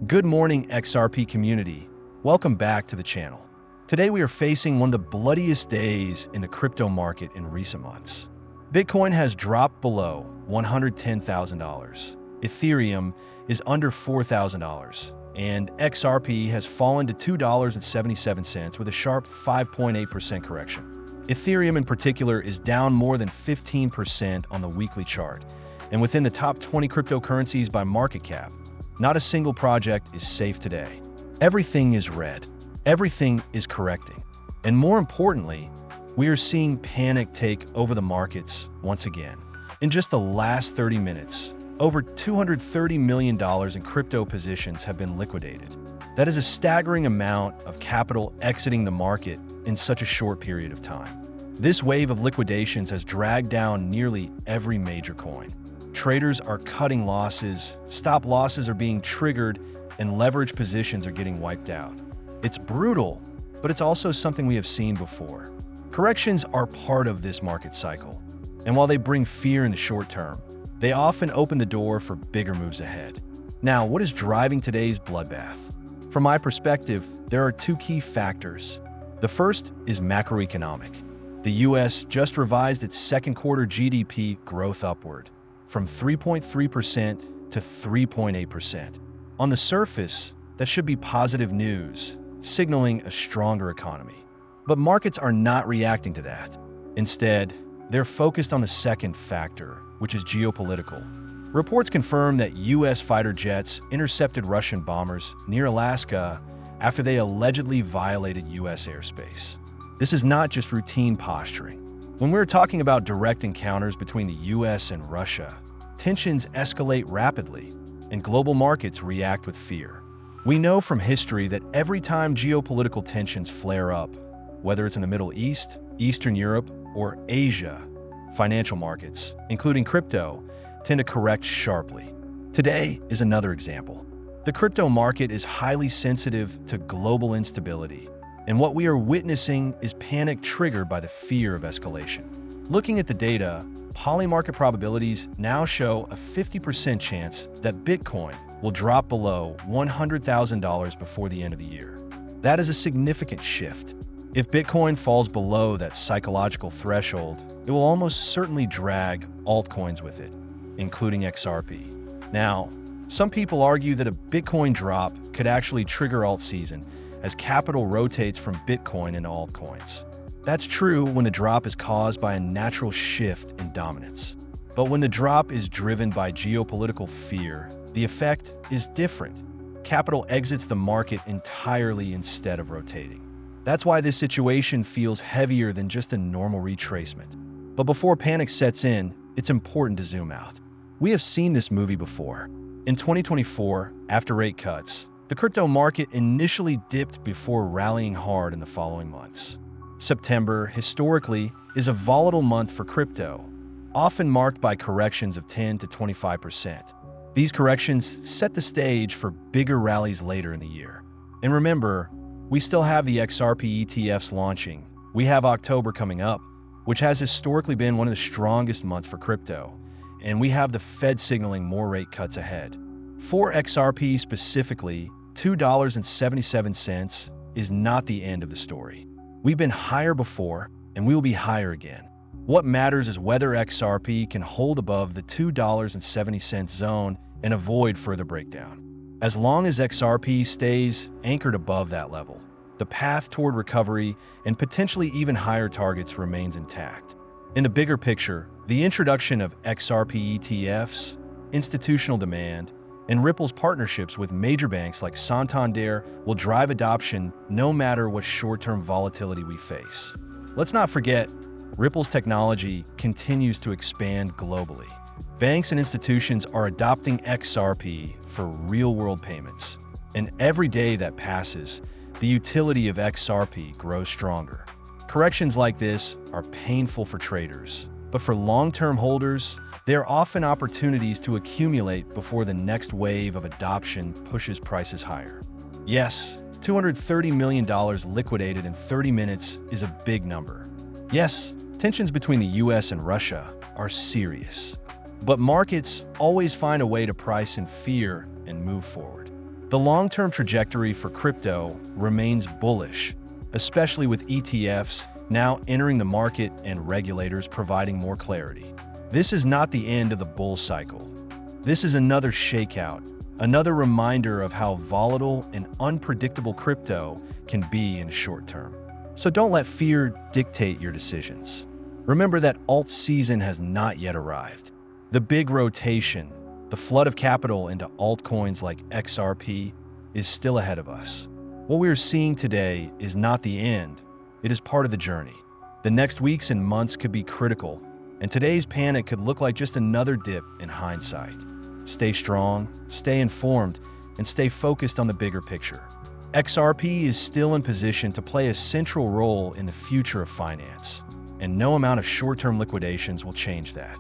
Good morning, XRP community. Welcome back to the channel. Today we are facing one of the bloodiest days in the crypto market in recent months. Bitcoin has dropped below $110,000. Ethereum is under $4,000. And XRP has fallen to $2.77 with a sharp 5.8% correction. Ethereum in particular is down more than 15% on the weekly chart. And within the top 20 cryptocurrencies by market cap, not a single project is safe today. Everything is red. Everything is correcting. And more importantly, we are seeing panic take over the markets once again. In just the last 30 minutes, over $230 million in crypto positions have been liquidated. That is a staggering amount of capital exiting the market in such a short period of time. This wave of liquidations has dragged down nearly every major coin. Traders are cutting losses, stop losses are being triggered, and leverage positions are getting wiped out. It's brutal, but it's also something we have seen before. Corrections are part of this market cycle, and while they bring fear in the short term, they often open the door for bigger moves ahead. Now, what is driving today's bloodbath? From my perspective, there are two key factors. The first is macroeconomic. The US just revised its second quarter GDP growth upward, from 3.3% to 3.8%. On the surface, that should be positive news, signaling a stronger economy. But markets are not reacting to that. Instead, they're focused on the second factor, which is geopolitical. Reports confirm that US fighter jets intercepted Russian bombers near Alaska after they allegedly violated US airspace. This is not just routine posturing. When we're talking about direct encounters between the US and Russia, tensions escalate rapidly, and global markets react with fear. We know from history that every time geopolitical tensions flare up, whether it's in the Middle East, Eastern Europe, or Asia, financial markets, including crypto, tend to correct sharply. Today is another example. The crypto market is highly sensitive to global instability, and what we are witnessing is panic triggered by the fear of escalation. Looking at the data, polymarket probabilities now show a 50% chance that Bitcoin will drop below $100,000 before the end of the year. That is a significant shift. If Bitcoin falls below that psychological threshold, it will almost certainly drag altcoins with it, including XRP. Now, some people argue that a Bitcoin drop could actually trigger alt season as capital rotates from Bitcoin into altcoins. That's true when the drop is caused by a natural shift in dominance. But when the drop is driven by geopolitical fear, the effect is different. Capital exits the market entirely instead of rotating. That's why this situation feels heavier than just a normal retracement. But before panic sets in, it's important to zoom out. We have seen this movie before. In 2024, after rate cuts, the crypto market initially dipped before rallying hard in the following months. September, historically, is a volatile month for crypto, often marked by corrections of 10 to 25%. These corrections set the stage for bigger rallies later in the year. And remember, we still have the XRP ETFs launching. We have October coming up, which has historically been one of the strongest months for crypto, and we have the Fed signaling more rate cuts ahead. For XRP specifically, $2.77 is not the end of the story. We've been higher before, and we will be higher again. What matters is whether XRP can hold above the $2.70 zone and avoid further breakdown. As long as XRP stays anchored above that level, the path toward recovery and potentially even higher targets remains intact. In the bigger picture, the introduction of XRP ETFs, institutional demand, and Ripple's partnerships with major banks like Santander will drive adoption no matter what short-term volatility we face. Let's not forget, Ripple's technology continues to expand globally. Banks and institutions are adopting XRP for real-world payments, and every day that passes, the utility of XRP grows stronger. Corrections like this are painful for traders, but for long-term holders, they are often opportunities to accumulate before the next wave of adoption pushes prices higher. Yes, $230 million liquidated in 30 minutes is a big number. Yes, tensions between the US and Russia are serious. But markets always find a way to price in fear and move forward. The long-term trajectory for crypto remains bullish, especially with ETFs now entering the market and regulators providing more clarity. This is not the end of the bull cycle. This is another shakeout, another reminder of how volatile and unpredictable crypto can be in the short term. So don't let fear dictate your decisions. Remember that alt season has not yet arrived. The big rotation, the flood of capital into altcoins like XRP, is still ahead of us. What we are seeing today is not the end, it is part of the journey. The next weeks and months could be critical, and today's panic could look like just another dip in hindsight. Stay strong, stay informed, and stay focused on the bigger picture. XRP is still in position to play a central role in the future of finance, and no amount of short-term liquidations will change that.